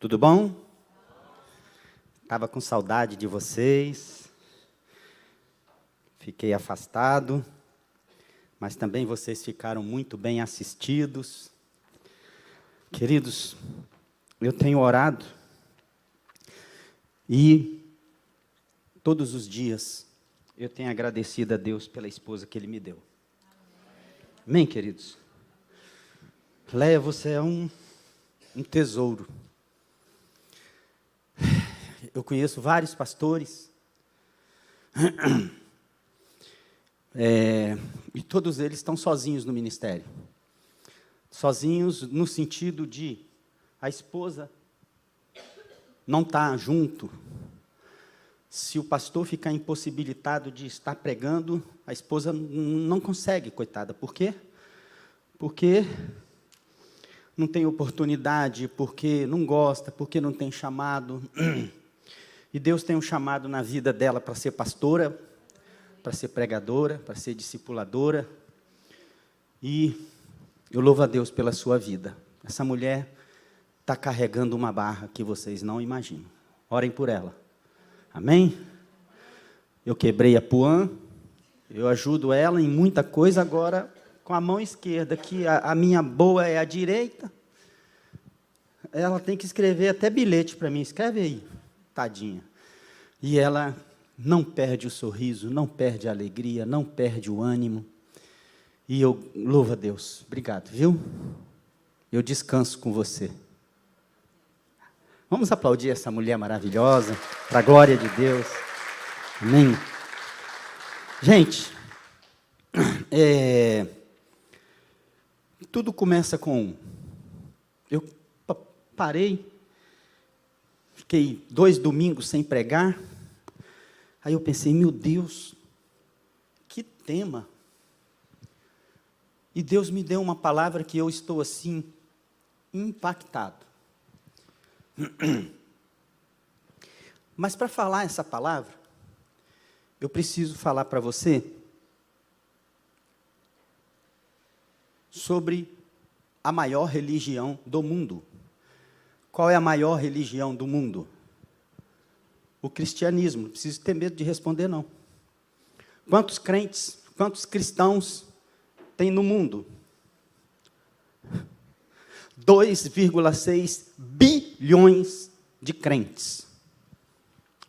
Tudo bom? Estava com saudade de vocês. Fiquei afastado, mas também vocês ficaram muito bem assistidos. Queridos, eu tenho orado e todos os dias eu tenho agradecido a Deus pela esposa que Ele me deu. Amém, queridos? Léa, você é um tesouro. Eu conheço vários pastores, e todos eles estão sozinhos no ministério. Sozinhos no sentido de a esposa não está junto. Se o pastor ficar impossibilitado de estar pregando, a esposa não consegue, coitada. Por quê? Porque não tem oportunidade, porque não gosta, porque não tem chamado. E Deus tem um chamado na vida dela para ser pastora, para ser pregadora, para ser discipuladora. E eu louvo a Deus pela sua vida. Essa mulher está carregando uma barra que vocês não imaginam. Orem por ela. Amém? Eu quebrei a puã, eu ajudo ela em muita coisa, agora com a mão esquerda, que a minha boa é a direita. Ela tem que escrever até bilhete para mim. Escreve aí, tadinha. E ela não perde o sorriso, não perde a alegria, não perde o ânimo. E eu louvo a Deus. Obrigado, viu? Eu descanso com você. Vamos aplaudir essa mulher maravilhosa, para a glória de Deus. Amém? Gente, tudo começa com... Eu parei, fiquei 2 domingos sem pregar. Aí eu pensei, meu Deus, que tema. E Deus me deu uma palavra que eu estou assim, impactado. Mas para falar essa palavra, eu preciso falar para você sobre a maior religião do mundo. Qual é a maior religião do mundo? O cristianismo. Não preciso ter medo de responder, não. Quantos crentes, quantos cristãos tem no mundo? 2,6 bilhões de crentes.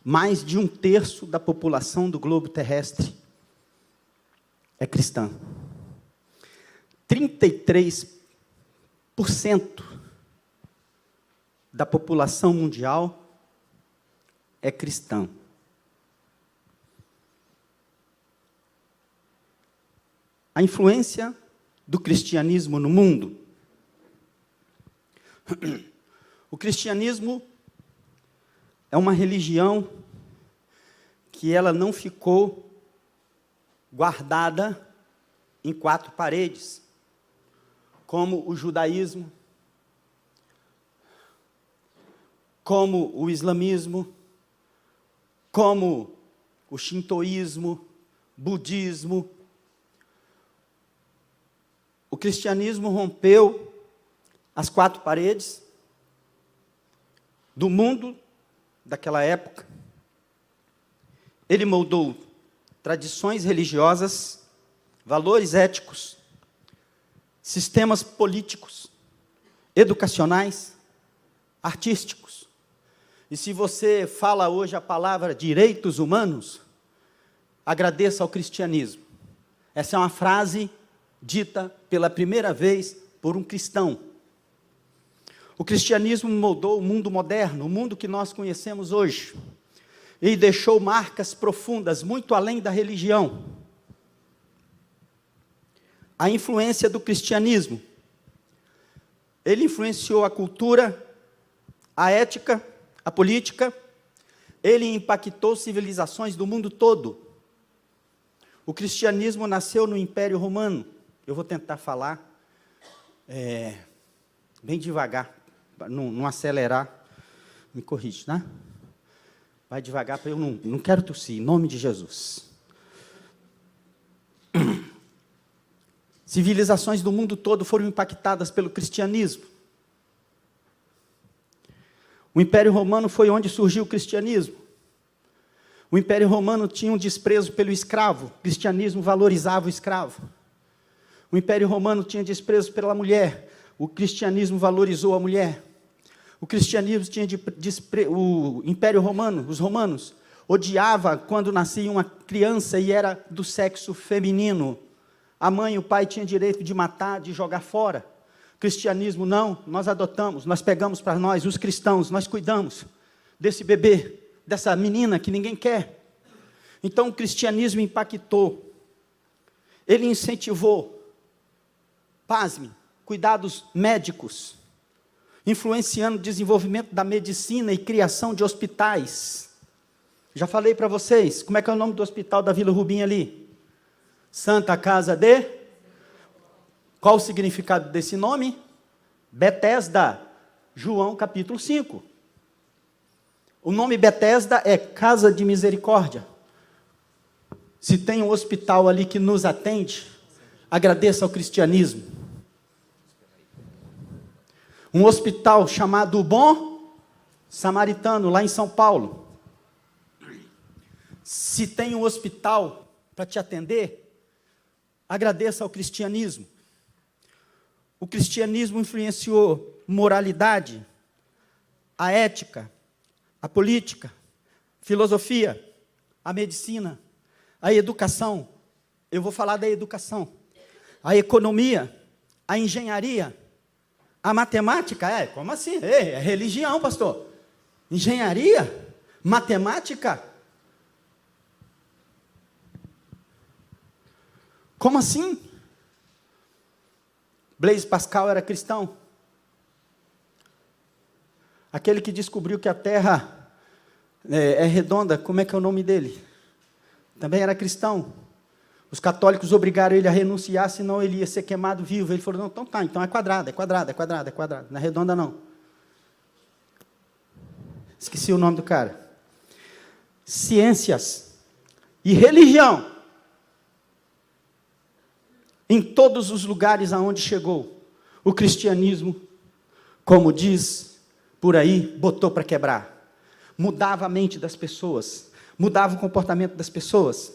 Mais de 1/3 da população do globo terrestre é cristã. 33% da população mundial é cristã. A influência do cristianismo no mundo. O cristianismo é uma religião que ela não ficou guardada em 4 paredes, como o judaísmo, como o islamismo, como o shintoísmo, budismo. O cristianismo rompeu as 4 paredes do mundo daquela época. Ele moldou tradições religiosas, valores éticos, sistemas políticos, educacionais, artísticos. E se você fala hoje a palavra direitos humanos, agradeça ao cristianismo. Essa é uma frase dita pela primeira vez por um cristão. O cristianismo moldou o mundo moderno, o mundo que nós conhecemos hoje, e deixou marcas profundas, muito além da religião. A influência do cristianismo. Ele influenciou a cultura, a ética, a política. Ele impactou civilizações do mundo todo. O cristianismo nasceu no Império Romano. Eu vou tentar falar bem devagar, para não acelerar. Me corrige, né? Vai devagar, para eu não quero tossir, em nome de Jesus. Civilizações do mundo todo foram impactadas pelo cristianismo. O Império Romano foi onde surgiu o cristianismo. O Império Romano tinha um desprezo pelo escravo. O cristianismo valorizava o escravo. O Império Romano tinha desprezo pela mulher. O cristianismo valorizou a mulher. O cristianismo tinha o Império Romano, os romanos, odiava quando nascia uma criança e era do sexo feminino. A mãe e o pai tinham direito de matar, de jogar fora. O cristianismo não, nós adotamos, nós pegamos para nós, os cristãos, nós cuidamos desse bebê, dessa menina que ninguém quer. Então o cristianismo impactou. Ele incentivou, pasme, cuidados médicos, influenciando o desenvolvimento da medicina e criação de hospitais. Já falei para vocês, como é que é o nome do hospital da Vila Rubim ali? Santa Casa de... Qual o significado desse nome? Betesda, João capítulo 5. O nome Betesda é Casa de Misericórdia. Se tem um hospital ali que nos atende, agradeça ao cristianismo. Um hospital chamado Bom Samaritano, lá em São Paulo. Se tem um hospital para te atender, agradeça ao cristianismo. O cristianismo influenciou moralidade, a ética, a política, filosofia, a medicina, a educação. Eu vou falar da educação. A economia, a engenharia, a matemática. Como assim? É religião, pastor. Engenharia, matemática. Como assim? Blaise Pascal era cristão. Aquele que descobriu que a Terra é redonda, como é que é o nome dele? Também era cristão. Os católicos obrigaram ele a renunciar, senão ele ia ser queimado vivo. Ele falou, não, então tá, então é quadrada, não é redonda não. Esqueci o nome do cara. Ciências e religião. Em todos os lugares aonde chegou, o cristianismo, como diz por aí, botou para quebrar. Mudava a mente das pessoas, mudava o comportamento das pessoas.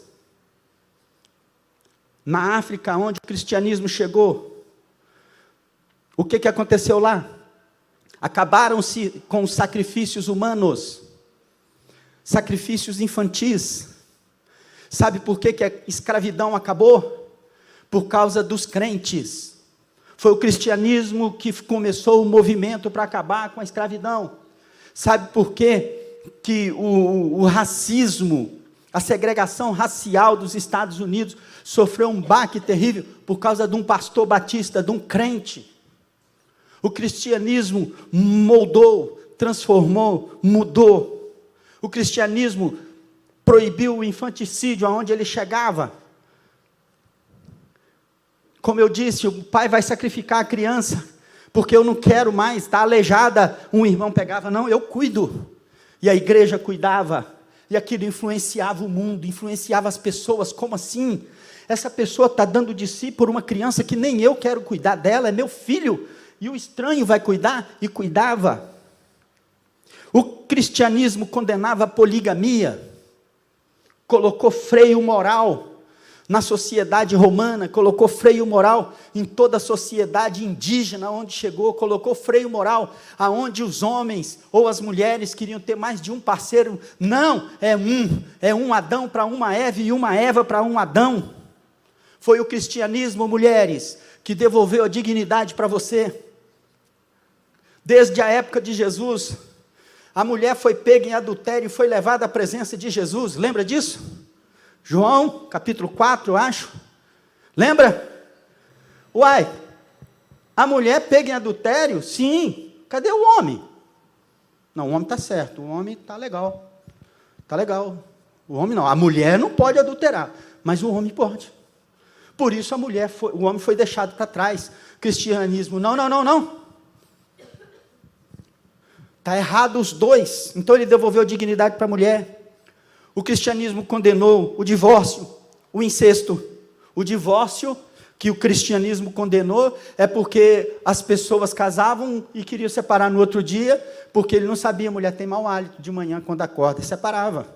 Na África, onde o cristianismo chegou, o que aconteceu lá? Acabaram-se com os sacrifícios humanos, sacrifícios infantis. Sabe por que a escravidão acabou? Por causa dos crentes. Foi o cristianismo que começou o movimento para acabar com a escravidão. Sabe por quê? Que o racismo, a segregação racial dos Estados Unidos sofreu um baque terrível por causa de um pastor batista, de um crente. O cristianismo moldou, transformou, mudou. O cristianismo proibiu o infanticídio aonde ele chegava. Como eu disse, o pai vai sacrificar a criança, porque eu não quero mais, está aleijada. Um irmão pegava, não, eu cuido. E a igreja cuidava. E aquilo influenciava o mundo, influenciava as pessoas. Como assim? Essa pessoa está dando de si por uma criança que nem eu quero cuidar dela, é meu filho. E o estranho vai cuidar? E cuidava. O cristianismo condenava a poligamia. Colocou freio moral na sociedade romana, colocou freio moral em toda a sociedade indígena onde chegou, colocou freio moral aonde os homens ou as mulheres queriam ter mais de um parceiro. Não, é um Adão para uma Eva e uma Eva para um Adão. Foi o cristianismo, mulheres, que devolveu a dignidade para você. Desde a época de Jesus, a mulher foi pega em adultério e foi levada à presença de Jesus. Lembra disso? João, capítulo 4, eu acho. Lembra? Uai, a mulher pega em adultério? Sim. Cadê o homem? Não, o homem está certo, o homem está legal. Está legal. O homem não, a mulher não pode adulterar, mas o homem pode. Por isso o homem foi deixado para trás. Cristianismo, não. Está errado os dois. Então ele devolveu dignidade para a mulher. O cristianismo condenou o divórcio, o incesto. O divórcio que o cristianismo condenou é porque as pessoas casavam e queriam separar no outro dia, porque ele não sabia, a mulher tem mau hálito de manhã quando acorda, e separava,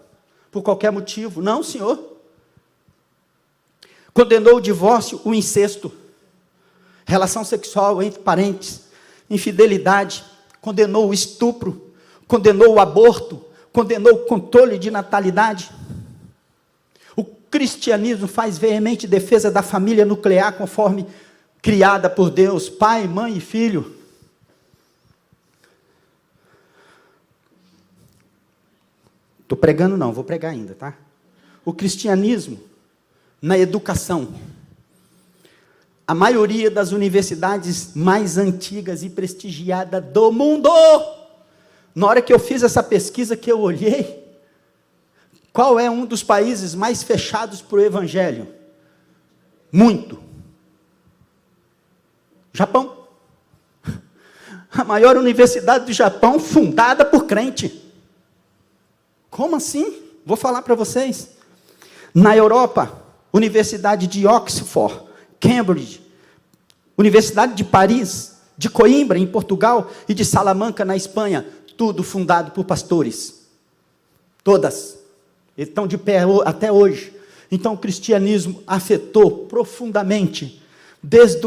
por qualquer motivo. Não, senhor. Condenou o divórcio, o incesto, relação sexual entre parentes, infidelidade, condenou o estupro, condenou o aborto, condenou o controle de natalidade. O cristianismo faz veemente defesa da família nuclear conforme criada por Deus, pai, mãe e filho. Estou pregando não, vou pregar ainda, tá? O cristianismo, na educação, a maioria das universidades mais antigas e prestigiadas do mundo, na hora que eu fiz essa pesquisa, que eu olhei, qual é um dos países mais fechados para o evangelho? Muito. Japão. A maior universidade do Japão, fundada por crente. Como assim? Vou falar para vocês. Na Europa, Universidade de Oxford, Cambridge, Universidade de Paris, de Coimbra, em Portugal, e de Salamanca, na Espanha, tudo fundado por pastores. Todas. Eles estão de pé até hoje. Então, o cristianismo afetou profundamente, desde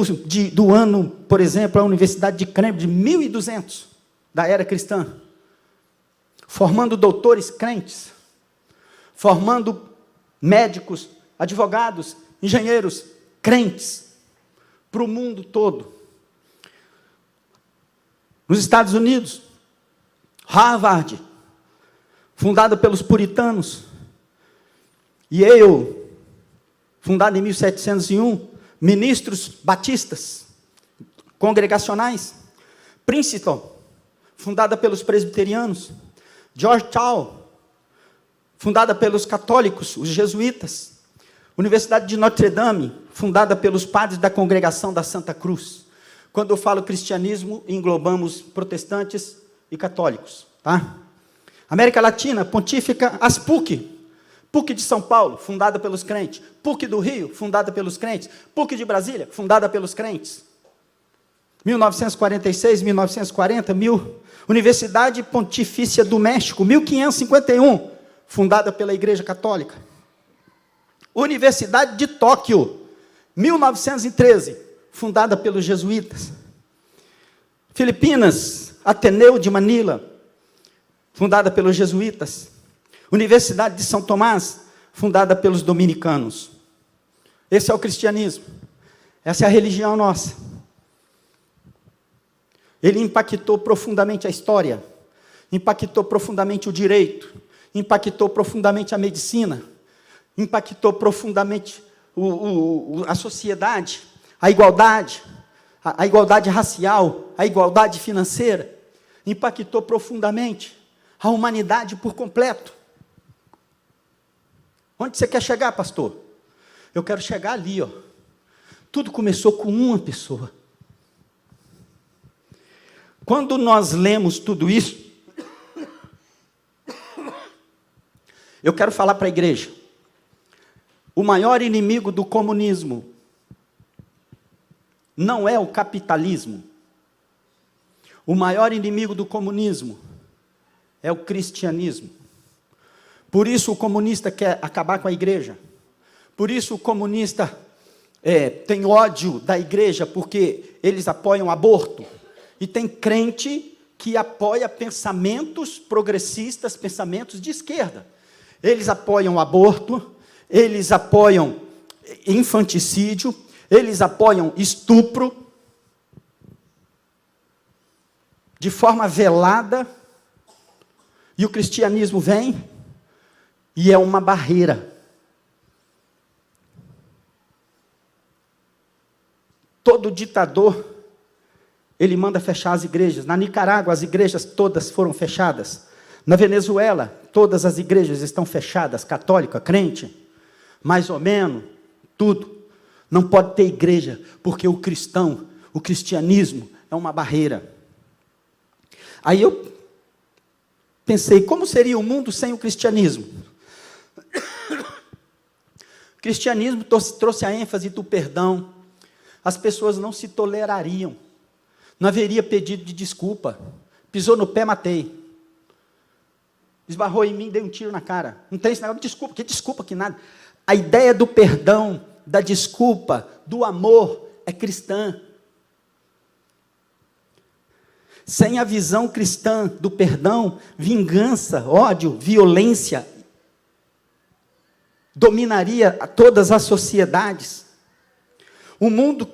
do ano, por exemplo, a Universidade de Cambridge, 1200, da era cristã, formando doutores crentes, formando médicos, advogados, engenheiros crentes, para o mundo todo. Nos Estados Unidos, Harvard, fundada pelos puritanos, Yale, fundada em 1701, ministros batistas, congregacionais, Princeton, fundada pelos presbiterianos, Georgetown, fundada pelos católicos, os jesuítas, Universidade de Notre Dame, fundada pelos padres da congregação da Santa Cruz. Quando eu falo cristianismo, englobamos protestantes e católicos, tá? América Latina, pontífica, as PUC, PUC de São Paulo, fundada pelos crentes, PUC do Rio, fundada pelos crentes, PUC de Brasília, fundada pelos crentes. 1946, 1940, Universidade Pontifícia do México, 1551, fundada pela Igreja Católica. Universidade de Tóquio, 1913, fundada pelos jesuítas. Filipinas, Ateneu de Manila, fundada pelos jesuítas. Universidade de São Tomás, fundada pelos dominicanos. Esse é o cristianismo. Essa é a religião nossa. Ele impactou profundamente a história, impactou profundamente o direito, impactou profundamente a medicina, impactou profundamente a sociedade, a igualdade racial, a igualdade financeira, impactou profundamente a humanidade por completo. Onde você quer chegar, pastor? Eu quero chegar ali, ó. Tudo começou com uma pessoa. Quando nós lemos tudo isso, eu quero falar para a igreja. O maior inimigo do comunismo não é o capitalismo. O maior inimigo do comunismo é o cristianismo. Por isso o comunista quer acabar com a igreja. Por isso o comunista tem ódio da igreja, porque eles apoiam aborto. E tem crente que apoia pensamentos progressistas, pensamentos de esquerda. Eles apoiam aborto, eles apoiam infanticídio, eles apoiam estupro, de forma velada, e o cristianismo vem, e é uma barreira. Todo ditador, ele manda fechar as igrejas. Na Nicarágua, as igrejas todas foram fechadas. Na Venezuela, todas as igrejas estão fechadas, católica, crente, mais ou menos, tudo. Não pode ter igreja, porque o cristianismo é uma barreira. Aí eu pensei, como seria o mundo sem o cristianismo? O cristianismo trouxe a ênfase do perdão, as pessoas não se tolerariam. Não haveria pedido de desculpa. Pisou no pé, matei. Esbarrou em mim, dei um tiro na cara. Não tem esse negócio de desculpa. Que desculpa, que nada. A ideia do perdão, da desculpa, do amor é cristã. Sem a visão cristã do perdão, vingança, ódio, violência dominaria todas as sociedades. O mundo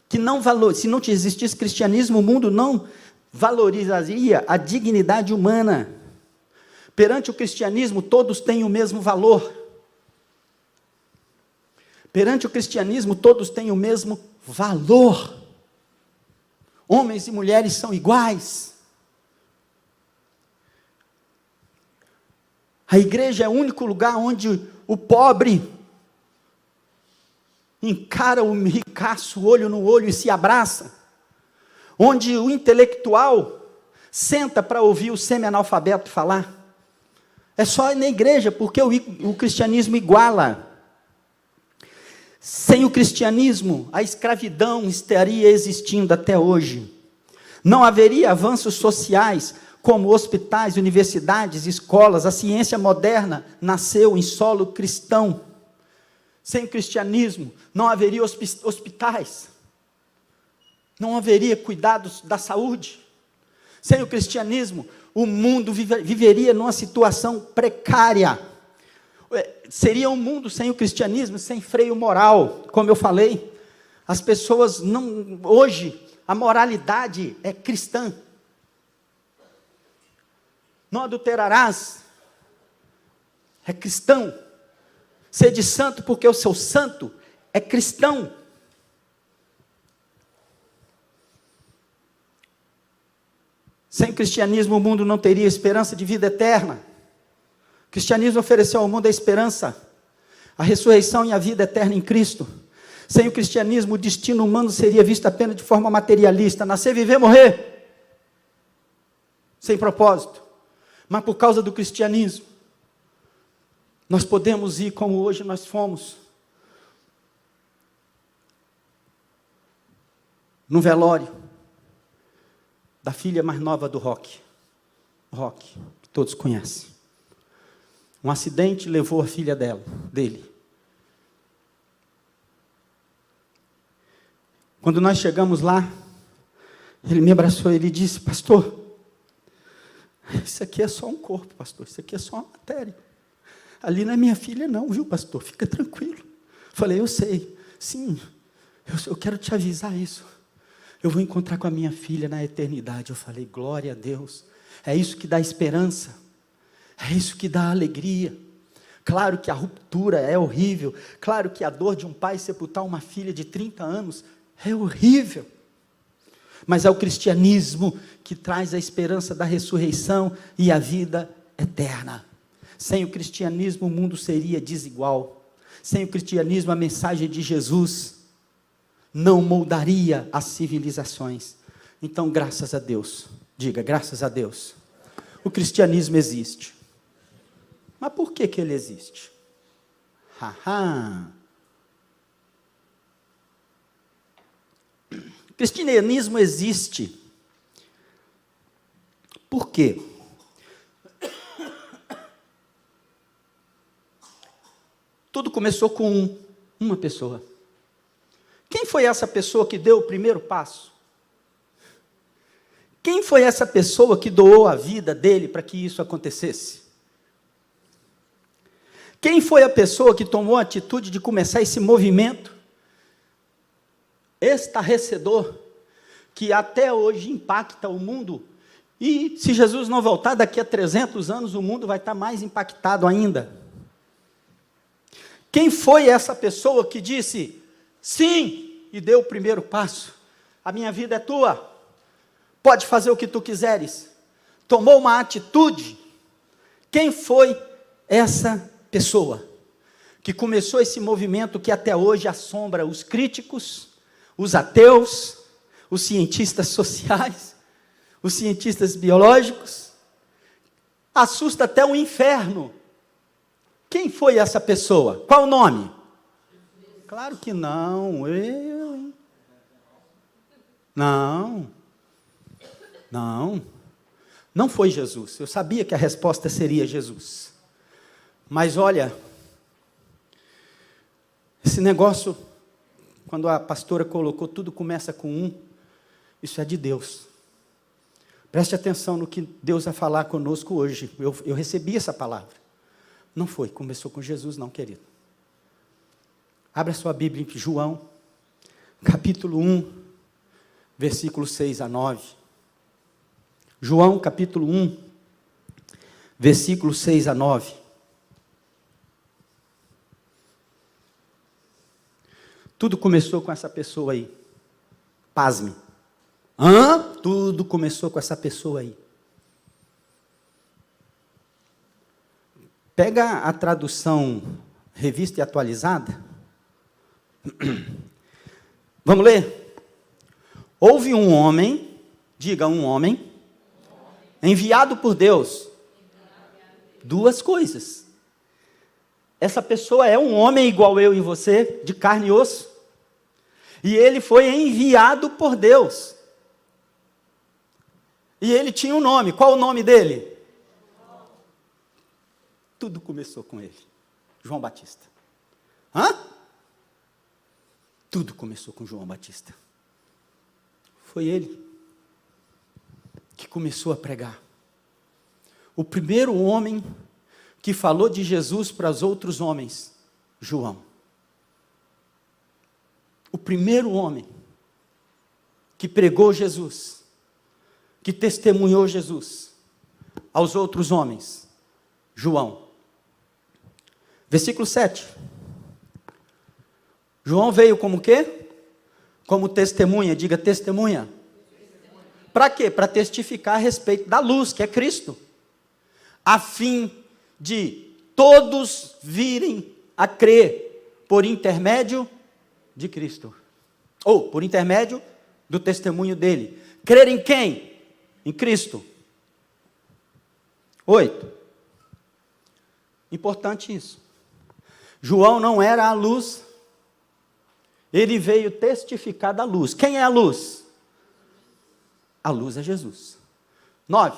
que não se não existisse cristianismo, o mundo não valorizaria a dignidade humana. Perante o cristianismo, todos têm o mesmo valor. Perante o cristianismo, todos têm o mesmo valor. Homens e mulheres são iguais. A igreja é o único lugar onde o pobre encara o ricaço olho no olho e se abraça. Onde o intelectual senta para ouvir o semi-analfabeto falar. É só na igreja, porque o cristianismo iguala. Sem o cristianismo, a escravidão estaria existindo até hoje. Não haveria avanços sociais, como hospitais, universidades, escolas. A ciência moderna nasceu em solo cristão. Sem o cristianismo, não haveria hospitais. Não haveria cuidados da saúde. Sem o cristianismo, o mundo viveria numa situação precária. Seria um mundo sem o cristianismo, sem freio moral, como eu falei. As pessoas não... Hoje, a moralidade é cristã. Não adulterarás. É cristão. Sede santo, porque eu sou santo. É cristão. Sem cristianismo, o mundo não teria esperança de vida eterna. O cristianismo ofereceu ao mundo a esperança, a ressurreição e a vida eterna em Cristo. Sem o cristianismo, o destino humano seria visto apenas de forma materialista. Nascer, viver, morrer. Sem propósito. Mas por causa do cristianismo, nós podemos ir como hoje nós fomos. No velório da filha mais nova do Rock, que todos conhecem. Um acidente levou a filha dele. Quando nós chegamos lá, ele me abraçou e ele disse: pastor, isso aqui é só um corpo, pastor, isso aqui é só uma matéria. Ali não é minha filha não, viu, pastor? Fica tranquilo. Falei: eu sei, sim, eu quero te avisar isso. Eu vou encontrar com a minha filha na eternidade. Eu falei: glória a Deus. É isso que dá esperança. É isso que dá alegria. Claro que a ruptura é horrível. Claro que a dor de um pai sepultar uma filha de 30 anos é horrível. Mas é o cristianismo que traz a esperança da ressurreição e a vida eterna. Sem o cristianismo, o mundo seria desigual. Sem o cristianismo, a mensagem de Jesus não moldaria as civilizações. Então, graças a Deus, diga, graças a Deus, o cristianismo existe. Mas por que ele existe? O cristianismo existe. Por quê? Tudo começou com uma pessoa. Quem foi essa pessoa que deu o primeiro passo? Quem foi essa pessoa que doou a vida dele para que isso acontecesse? Quem foi a pessoa que tomou a atitude de começar esse movimento estarrecedor, que até hoje impacta o mundo? E se Jesus não voltar, daqui a 300 anos, o mundo vai estar mais impactado ainda. Quem foi essa pessoa que disse sim e deu o primeiro passo? A minha vida é tua, pode fazer o que tu quiseres. Tomou uma atitude. Quem foi essa pessoa que começou esse movimento que até hoje assombra os críticos, os ateus, os cientistas sociais, os cientistas biológicos, assusta até o inferno? Quem foi essa pessoa? Qual o nome? Claro que não, Não. Não foi Jesus. Eu sabia que a resposta seria Jesus. Mas olha, esse negócio, quando a pastora colocou, tudo começa com um, isso é de Deus. Preste atenção no que Deus vai falar conosco hoje. Eu recebi essa palavra. Não foi, começou com Jesus não, querido. Abra sua Bíblia em João, capítulo 1, versículos 6 a 9. João, capítulo 1, versículos 6 a 9. Tudo começou com essa pessoa aí. Pasme. Tudo começou com essa pessoa aí. Pega a tradução Revista e Atualizada. Vamos ler? Houve um homem, diga um homem, enviado por Deus. Duas coisas. Essa pessoa é um homem igual eu e você, de carne e osso. E ele foi enviado por Deus. E ele tinha um nome. Qual o nome dele? Tudo começou com ele. João Batista. Tudo começou com João Batista. Foi ele que começou a pregar. O primeiro homem que falou de Jesus para os outros homens, João. O primeiro homem que pregou Jesus, que testemunhou Jesus aos outros homens, João. Versículo 7. João veio como o quê? Como testemunha, diga testemunha. Para quê? Para testificar a respeito da luz, que é Cristo. A fim de todos virem a crer por intermédio de Cristo. Ou por intermédio do testemunho dele. Crer em quem? Em Cristo. 8. Importante isso. João não era a luz. Ele veio testificar da luz. Quem é a luz? A luz é Jesus. 9.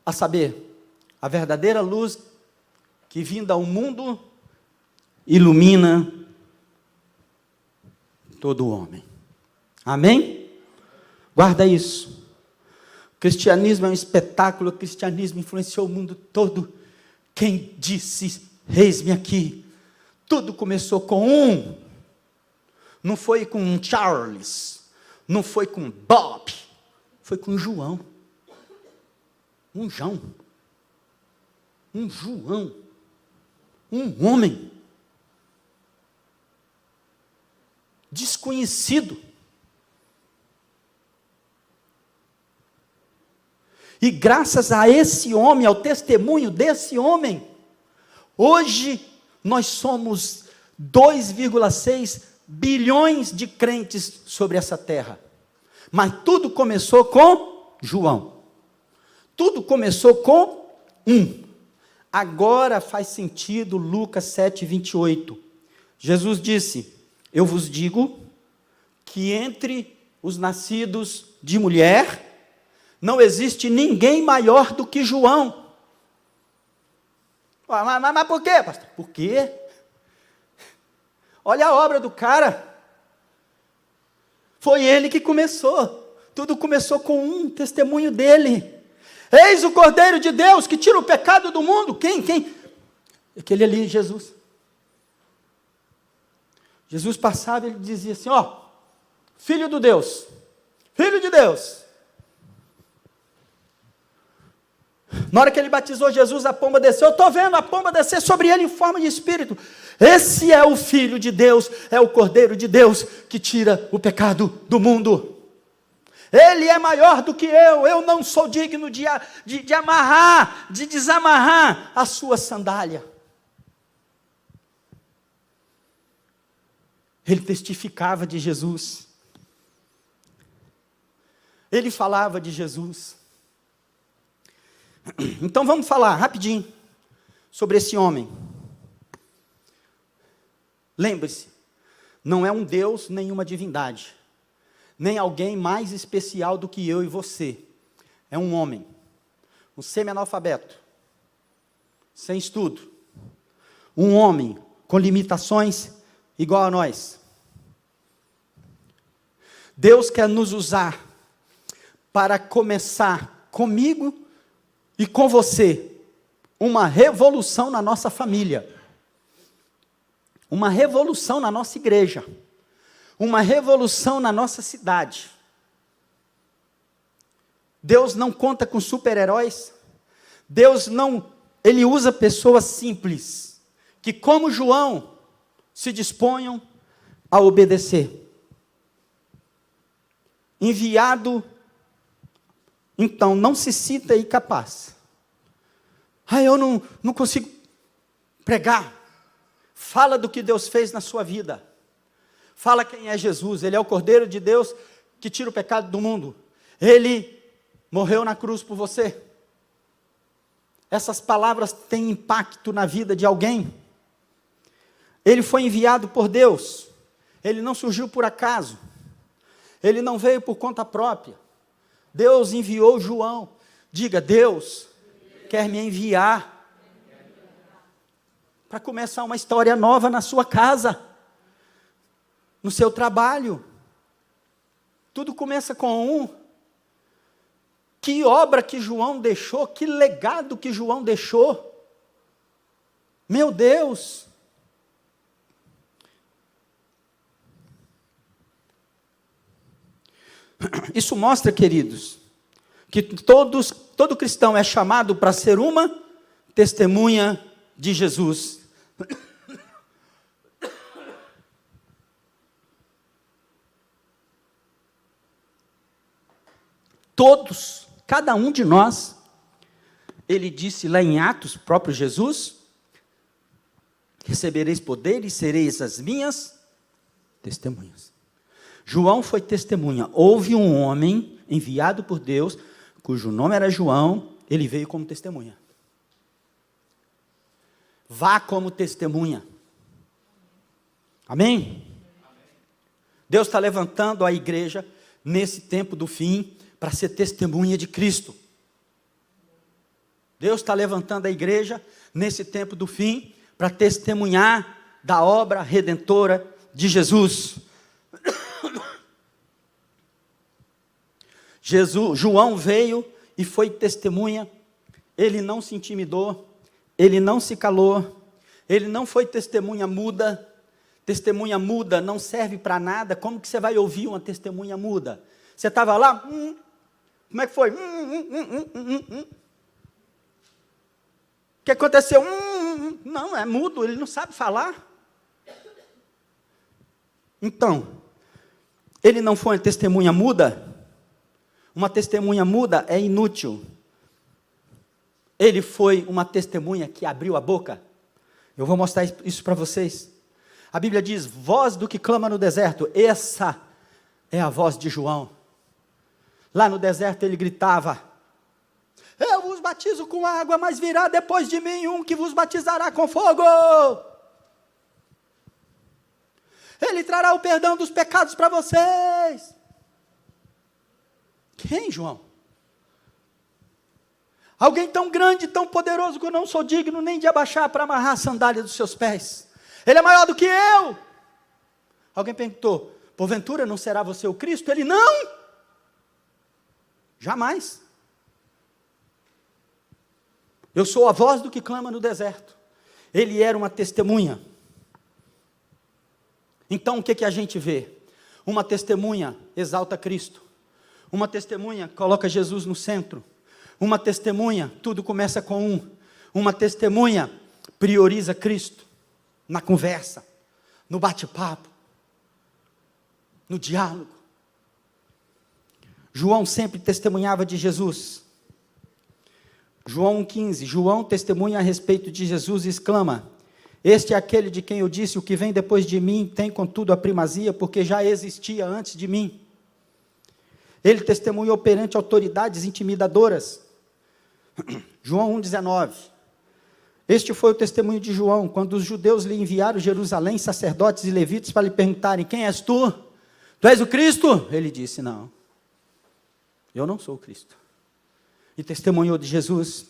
A saber, a verdadeira luz que vinda ao mundo ilumina todo homem. Amém? Guarda isso. O cristianismo é um espetáculo, o cristianismo influenciou o mundo todo. Quem disse, eis-me aqui? Tudo começou com um. Não foi com um Charles, não foi com Bob, foi com João. Um João. Um João. Um homem. Desconhecido. E graças a esse homem, ao testemunho desse homem, hoje nós somos 2,6 bilhões de crentes sobre essa terra. Mas tudo começou com João. Tudo começou com um. Agora faz sentido Lucas 7:28. Jesus disse: eu vos digo que entre os nascidos de mulher não existe ninguém maior do que João. Mas por quê, pastor? Por quê? Olha a obra do cara. Foi ele que começou. Tudo começou com um testemunho dele. Eis o Cordeiro de Deus que tira o pecado do mundo. Quem? Aquele ali, Jesus. Jesus passava e ele dizia assim, Filho de Deus. Filho de Deus. Na hora que ele batizou Jesus, a pomba desceu. Eu estou vendo a pomba descer sobre ele em forma de espírito. Esse é o Filho de Deus, é o Cordeiro de Deus que tira o pecado do mundo. Ele é maior do que eu não sou digno de amarrar, de desamarrar a sua sandália. Ele testificava de Jesus. Ele falava de Jesus. Então vamos falar rapidinho sobre esse homem. Lembre-se, não é um Deus nem uma divindade. nem alguém mais especial do que eu e você. É um homem, um semi-analfabeto, sem estudo, um homem com limitações igual a nós. Deus quer nos usar para começar comigo e com você uma revolução na nossa família, uma revolução na nossa igreja, uma revolução na nossa cidade. Deus não conta com super-heróis. Deus não, Ele usa pessoas simples, que como João, se disponham a obedecer. Enviado, então, não se cita incapaz. Eu não consigo pregar. Fala do que Deus fez na sua vida. Fala quem é Jesus. Ele é o Cordeiro de Deus que tira o pecado do mundo. Ele morreu na cruz por você. Essas palavras têm impacto na vida de alguém. Ele foi enviado por Deus. Ele não surgiu por acaso. Ele não veio por conta própria. Deus enviou João. Diga, Deus quer me enviar para começar uma história nova na sua casa, no seu trabalho. Tudo começa com um. Que obra que João deixou, que legado que João deixou. Meu Deus! Isso mostra, queridos, que todo cristão é chamado para ser uma testemunha de Jesus. Todos, cada um de nós, ele disse lá em Atos, próprio Jesus, recebereis poder e sereis as minhas testemunhas. João foi testemunha. Houve um homem enviado por Deus, cujo nome era João, ele veio como testemunha. Vá como testemunha. Amém? Deus está levantando a igreja nesse tempo do fim para ser testemunha de Cristo. Deus está levantando a igreja nesse tempo do fim para testemunhar da obra redentora de Jesus. João veio e foi testemunha. Ele não se intimidou, ele não se calou, ele não foi testemunha muda. Testemunha muda não serve para nada. Como que você vai ouvir uma testemunha muda? Você estava lá, como é que foi? O que aconteceu? Não, é mudo, ele não sabe falar. Então, ele não foi uma testemunha muda? Uma testemunha muda é inútil. Ele foi uma testemunha que abriu a boca. Eu vou mostrar isso para vocês. A Bíblia diz, voz do que clama no deserto. Essa é a voz de João. Lá no deserto ele gritava, eu vos batizo com água, mas virá depois de mim um que vos batizará com fogo. Ele trará o perdão dos pecados para vocês. Quem, João? Alguém tão grande, tão poderoso, que eu não sou digno nem de abaixar para amarrar a sandália dos seus pés. Ele é maior do que eu. Alguém perguntou, porventura não será você o Cristo? Ele, não. Jamais. Eu sou a voz do que clama no deserto. Ele era uma testemunha. Então o que a gente vê? Uma testemunha exalta Cristo. Uma testemunha coloca Jesus no centro. Uma testemunha, tudo começa com um. Uma testemunha prioriza Cristo na conversa, no bate-papo, no diálogo. João sempre testemunhava de Jesus. João 1,15, João testemunha a respeito de Jesus e exclama, este é aquele de quem eu disse, o que vem depois de mim tem contudo a primazia, porque já existia antes de mim. Ele testemunhou perante autoridades intimidadoras. João 1,19. Este foi o testemunho de João, quando os judeus lhe enviaram a Jerusalém, sacerdotes e levitas, para lhe perguntarem, quem és tu? Tu és o Cristo? Ele disse, não, eu não sou o Cristo. E testemunhou de Jesus.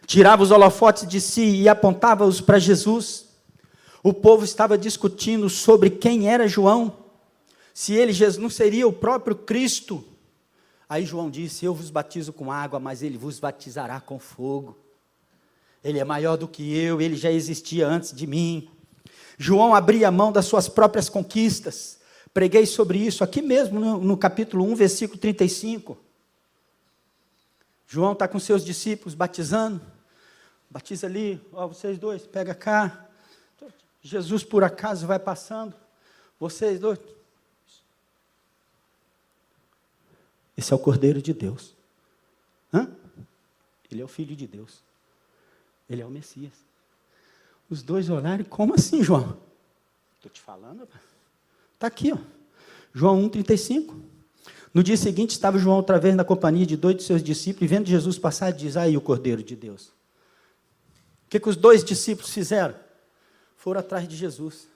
Tirava os holofotes de si e apontava-os para Jesus. O povo estava discutindo sobre quem era João, se ele, Jesus, não seria o próprio Cristo. Aí João disse, eu vos batizo com água, mas ele vos batizará com fogo. Ele é maior do que eu, ele já existia antes de mim. João abria mão das suas próprias conquistas. Preguei sobre isso aqui mesmo, no capítulo 1, versículo 35. João está com seus discípulos batizando. Batiza ali, ó, vocês dois, pega cá. Jesus por acaso vai passando. Vocês dois. Esse é o Cordeiro de Deus. Hã? Ele é o Filho de Deus. Ele é o Messias. Os dois olharam, como assim, João? Estou te falando. Está aqui, ó. João 1,35. No dia seguinte, estava João outra vez na companhia de 2 de seus discípulos, e vendo Jesus passar, diz, aí o Cordeiro de Deus. O que os 2 discípulos fizeram? Foram atrás de Jesus.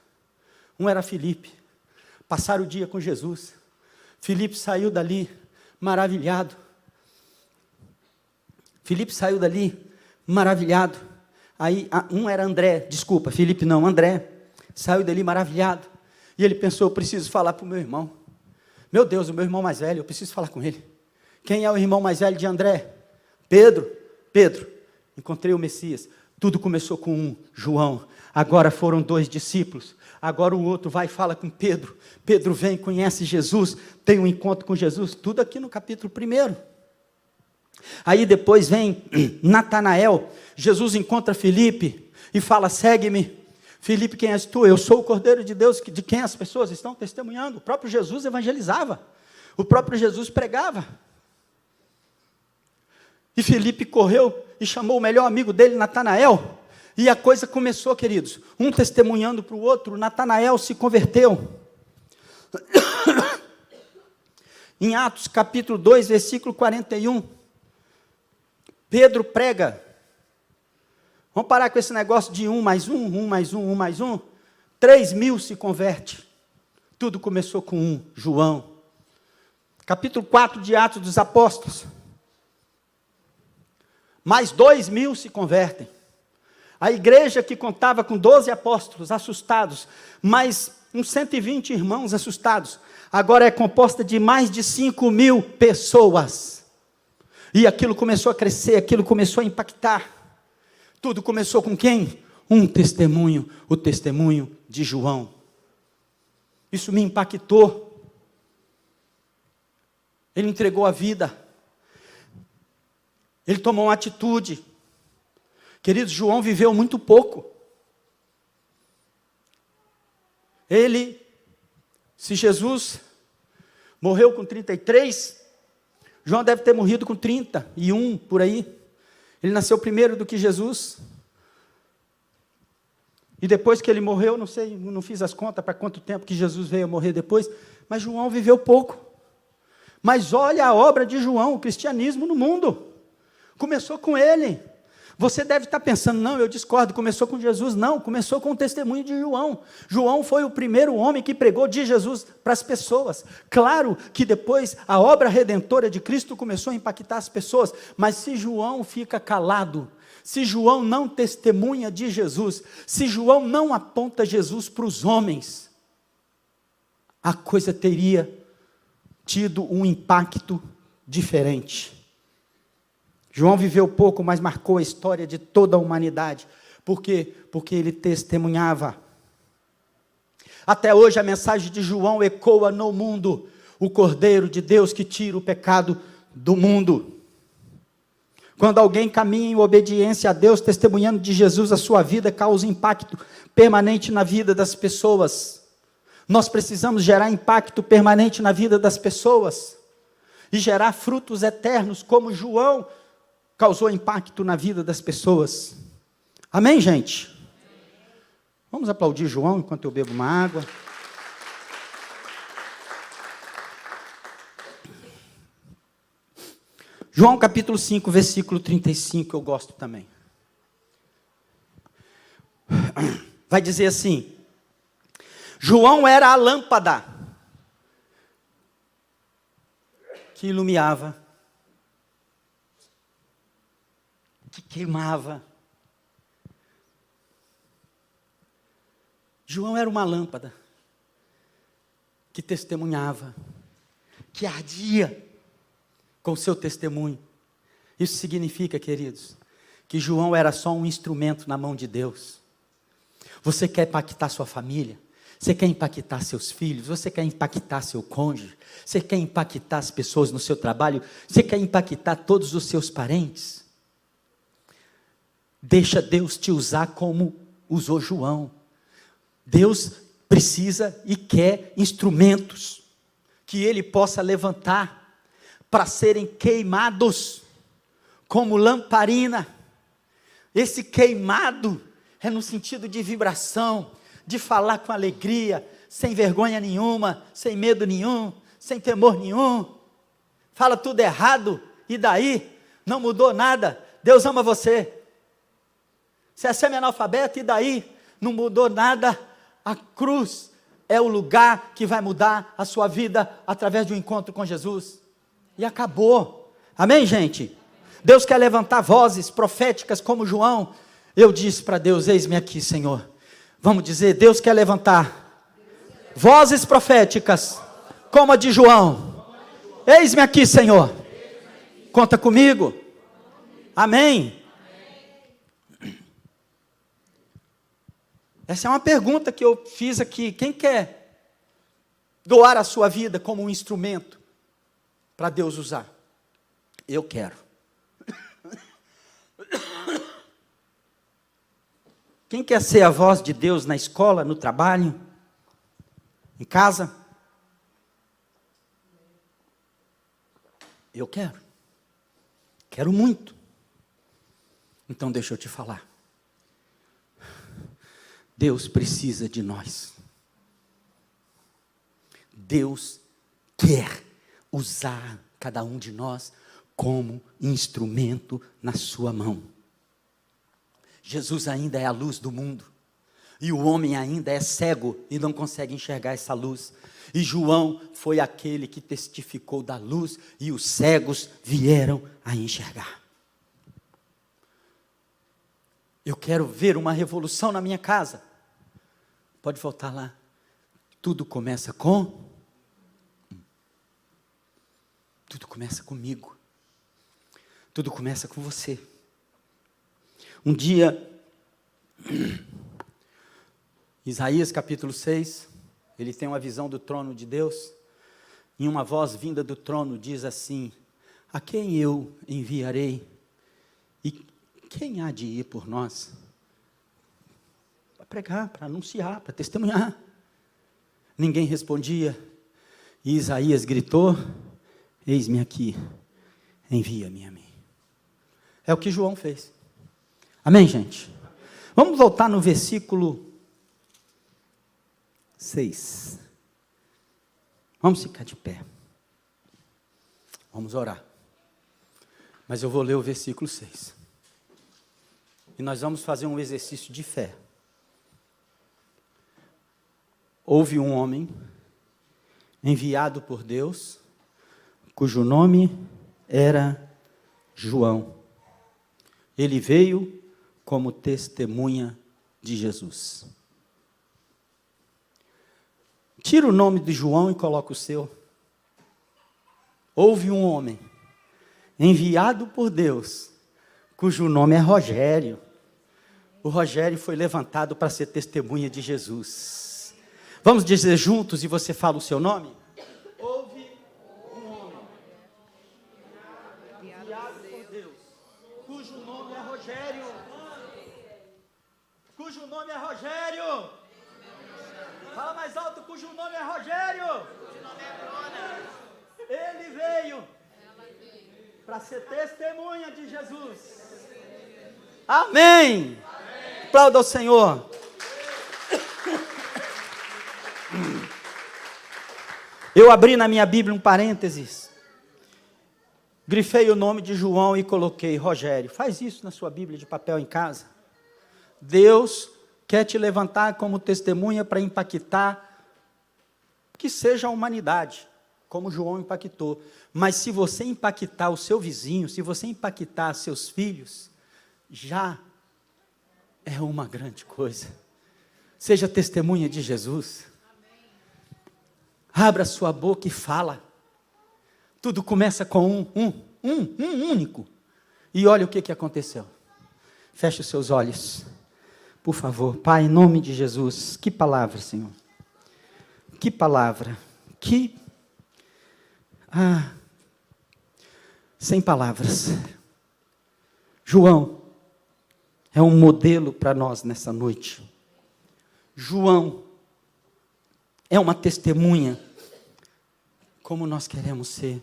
Um era Filipe. Passaram o dia com Jesus. Filipe saiu dali maravilhado. Filipe saiu dali maravilhado. Aí, um era André, desculpa, Filipe não, André. Saiu dali maravilhado. E ele pensou, eu preciso falar para o meu irmão. Meu Deus, o meu irmão mais velho, eu preciso falar com ele. Quem é o irmão mais velho de André? Pedro. Pedro, encontrei o Messias. Tudo começou com um, João. Agora foram 2 discípulos. Agora o outro vai e fala com Pedro. Pedro vem, conhece Jesus, tem um encontro com Jesus. Tudo aqui no capítulo 1. Aí depois vem Natanael. Jesus encontra Filipe e fala, segue-me. Filipe, quem és tu? Eu sou o Cordeiro de Deus, de quem as pessoas estão testemunhando. O próprio Jesus evangelizava. O próprio Jesus pregava. E Filipe correu e chamou o melhor amigo dele, Natanael. E a coisa começou, queridos. Um testemunhando para o outro. Natanael se converteu. Em Atos capítulo 2, versículo 41. Pedro prega. Vamos parar com esse negócio de 1 mais 1, 1 mais 1, 1 mais 1. 3.000 se converte. Tudo começou com um, João. Capítulo 4 de Atos dos Apóstolos. Mais 2.000 se convertem. A igreja que contava com 12 apóstolos assustados, mais uns 120 irmãos assustados, agora é composta de mais de 5.000 pessoas. E aquilo começou a crescer, aquilo começou a impactar. Tudo começou com quem? Um testemunho, o testemunho de João. Isso me impactou. Ele entregou a vida. Ele tomou uma atitude. Queridos, João viveu muito pouco. Ele, se Jesus morreu com 33, João deve ter morrido com 31, por aí. Ele nasceu primeiro do que Jesus. E depois que ele morreu, não sei, não fiz as contas para quanto tempo que Jesus veio a morrer depois, mas João viveu pouco. Mas olha a obra de João, o cristianismo no mundo. Começou com ele. Você deve estar pensando, não, eu discordo, começou com Jesus. Não, começou com o testemunho de João. João foi o primeiro homem que pregou de Jesus para as pessoas. Claro que depois a obra redentora de Cristo começou a impactar as pessoas, mas se João fica calado, se João não testemunha de Jesus, se João não aponta Jesus para os homens, a coisa teria tido um impacto diferente. João viveu pouco, mas marcou a história de toda a humanidade. Por quê? Porque ele testemunhava. Até hoje a mensagem de João ecoa no mundo. O Cordeiro de Deus que tira o pecado do mundo. Quando alguém caminha em obediência a Deus, testemunhando de Jesus, a sua vida causa impacto permanente na vida das pessoas. Nós precisamos gerar impacto permanente na vida das pessoas. E gerar frutos eternos, como João causou impacto na vida das pessoas. Amém, gente? Vamos aplaudir João enquanto eu bebo uma água. João capítulo 5, versículo 35, eu gosto também. Vai dizer assim: João era a lâmpada que iluminava, que queimava. João era uma lâmpada que testemunhava, que ardia com o seu testemunho. Isso significa, queridos, que João era só um instrumento na mão de Deus. Você quer impactar sua família? Você quer impactar seus filhos? Você quer impactar seu cônjuge? Você quer impactar as pessoas no seu trabalho? Você quer impactar todos os seus parentes? Deixa Deus te usar como usou João. Deus precisa e quer instrumentos que Ele possa levantar para serem queimados como lamparina. Esse queimado é no sentido de vibração, de falar com alegria, sem vergonha nenhuma, sem medo nenhum, sem temor nenhum. Fala tudo errado, e daí? Não mudou nada, Deus ama você. Você é semi-analfabeto, e daí? Não mudou nada. A cruz é o lugar que vai mudar a sua vida através de um encontro com Jesus. E acabou. Amém, gente? Deus quer levantar vozes proféticas como João. Eu disse para Deus: eis-me aqui, Senhor. Vamos dizer, Deus quer levantar vozes proféticas como a de João. Eis-me aqui, Senhor. Conta comigo. Amém. Essa é uma pergunta que eu fiz aqui. Quem quer doar a sua vida como um instrumento para Deus usar? Eu quero. Quem quer ser a voz de Deus na escola, no trabalho, em casa? Eu quero. Quero muito. Então deixa eu te falar. Deus precisa de nós. Deus quer usar cada um de nós como instrumento na sua mão. Jesus ainda é a luz do mundo, e o homem ainda é cego e não consegue enxergar essa luz. E João foi aquele que testificou da luz, e os cegos vieram a enxergar. Eu quero ver uma revolução na minha casa. Pode voltar lá. Tudo começa com... Tudo começa comigo. Tudo começa com você. Um dia, Isaías capítulo 6, ele tem uma visão do trono de Deus, e uma voz vinda do trono diz assim: a quem eu enviarei? E quem há de ir por nós? Para pregar, para anunciar, para testemunhar. Ninguém respondia, e Isaías gritou: eis-me aqui, envia-me a mim. É o que João fez. Amém, gente? Vamos voltar no versículo 6. Vamos ficar de pé. Vamos orar. Mas eu vou ler o versículo 6. E nós vamos fazer um exercício de fé. Houve um homem enviado por Deus, cujo nome era João. Ele veio como testemunha de Jesus. Tira o nome de João e coloca o seu. Houve um homem enviado por Deus, cujo nome é Rogério. O Rogério foi levantado para ser testemunha de Jesus. Vamos dizer juntos, e você fala o seu nome? Houve um homem enviado por Deus, cujo nome é Rogério. Cujo nome é Rogério. Fala mais alto, cujo nome é Rogério. Ele veio para ser testemunha de Jesus. Amém. Aplauda ao Senhor. Eu abri na minha Bíblia um parênteses, grifei o nome de João e coloquei Rogério. Faz isso na sua Bíblia de papel em casa. Deus quer te levantar como testemunha para impactar que seja a humanidade, como João impactou. Mas se você impactar o seu vizinho, se você impactar seus filhos, já é uma grande coisa. Seja testemunha de Jesus. Abra sua boca e fala. Tudo começa com um único. E olha o que aconteceu. Feche os seus olhos, por favor. Pai, em nome de Jesus, que palavra, Senhor. Que palavra. Sem palavras. João é um modelo para nós nessa noite. João é uma testemunha como nós queremos ser.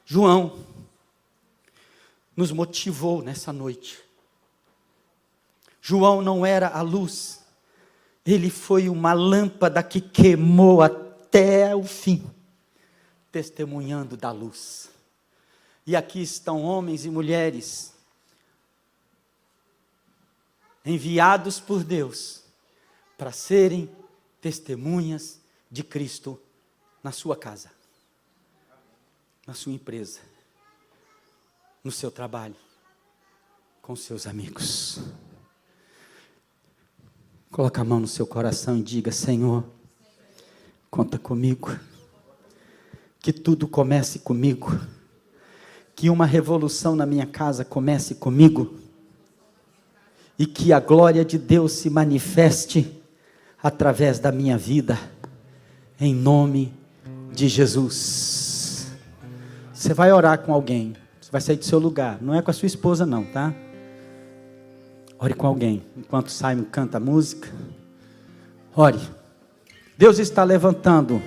João nos motivou nessa noite. João não era a luz, ele foi uma lâmpada que queimou até o fim, testemunhando da luz. E aqui estão homens e mulheres enviados por Deus para serem testemunhas de Cristo na sua casa, na sua empresa, no seu trabalho, com seus amigos. Coloque a mão no seu coração e diga: Senhor, conta comigo, que tudo comece comigo, que uma revolução na minha casa comece comigo, e que a glória de Deus se manifeste através da minha vida, em nome de Jesus. Você vai orar com alguém, você vai sair do seu lugar, não é com a sua esposa não, tá? Ore com alguém, enquanto Simon canta a música. Ore. Deus está levantando.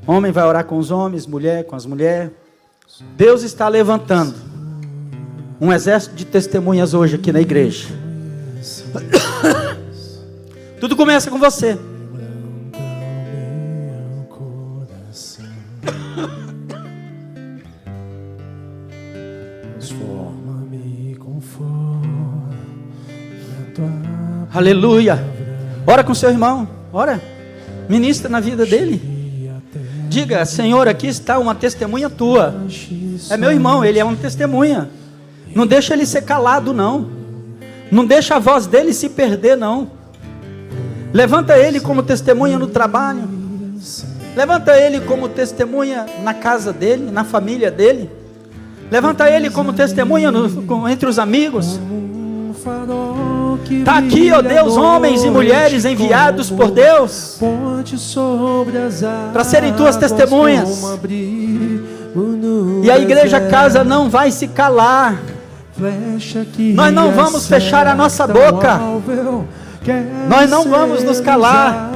Homem vai orar com os homens, mulher com as mulheres. Deus está levantando um exército de testemunhas hoje aqui na igreja. Tudo começa com você. Aleluia. Ora com seu irmão. Ora. Ministra na vida dele. Diga: Senhor, aqui está uma testemunha tua. É meu irmão, ele é uma testemunha. Não deixa ele ser calado, não. Não deixa a voz dele se perder, não. Levanta ele como testemunha no trabalho. Levanta ele como testemunha na casa dele, na família dele. Levanta ele como testemunha entre os amigos. Está aqui, ó Deus, homens e mulheres enviados por Deus para serem tuas testemunhas. E a igreja casa não vai se calar. Nós não vamos fechar a nossa boca. Nós não vamos nos calar.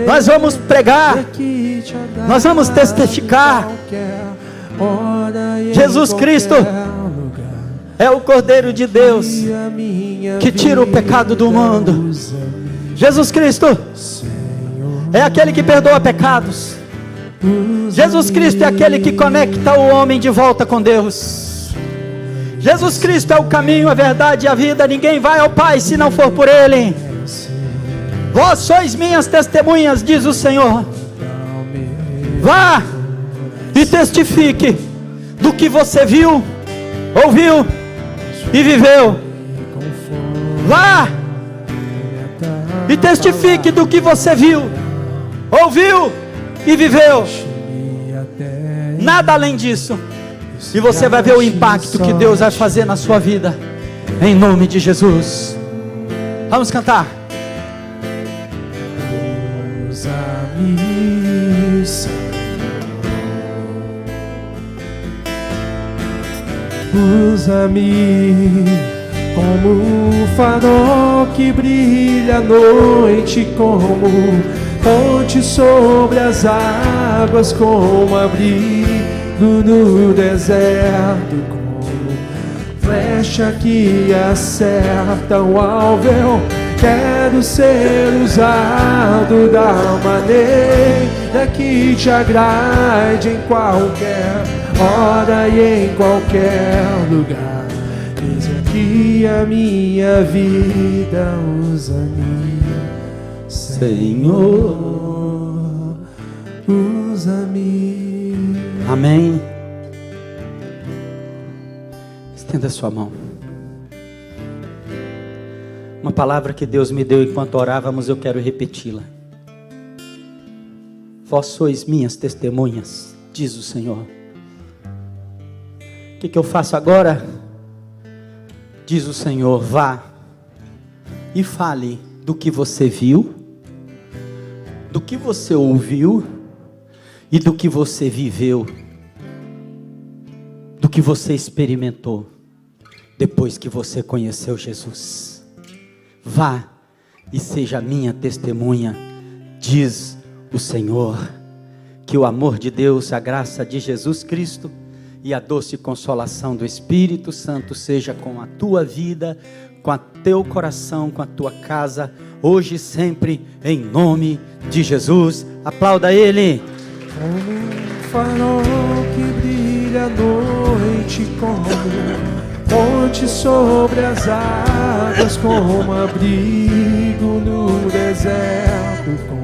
Nós vamos pregar. Nós vamos testificar. Jesus Cristo é o Cordeiro de Deus que tira o pecado do mundo. Jesus Cristo é aquele que perdoa pecados. Jesus Cristo é aquele que conecta o homem de volta com Deus. Jesus Cristo é o caminho, a verdade e a vida. Ninguém vai ao Pai se não for por Ele. Vós sois minhas testemunhas, diz o Senhor. Vá e testifique do que você viu, ouviu e viveu. Vá e testifique do que você viu, ouviu e viveu. Nada além disso. E você vai ver o impacto que Deus vai fazer na sua vida, em nome de Jesus. Vamos cantar. Usa-me como um farol que brilha à noite, como ponte sobre as águas, como abrigo no deserto, como flecha que acerta o alvo. Eu quero ser usado da maneira que te agrade, em qualquer hora e em qualquer lugar. Eis aqui a minha vida, usa-me, Senhor. Senhor, usa-me. Amém. Estenda sua mão. Uma palavra que Deus me deu enquanto orávamos, eu quero repeti-la. Vós sois minhas testemunhas, diz o Senhor. O que eu faço agora? Diz o Senhor, vá e fale do que você viu, do que você ouviu e do que você viveu, do que você experimentou depois que você conheceu Jesus. Vá e seja minha testemunha, diz o Senhor. Que o amor de Deus, a graça de Jesus Cristo e a doce consolação do Espírito Santo seja com a tua vida, com o teu coração, com a tua casa, hoje e sempre, em nome de Jesus. Aplauda Ele. Como um farol que brilha à noite, como ponte sobre as águas, como abrigo no deserto,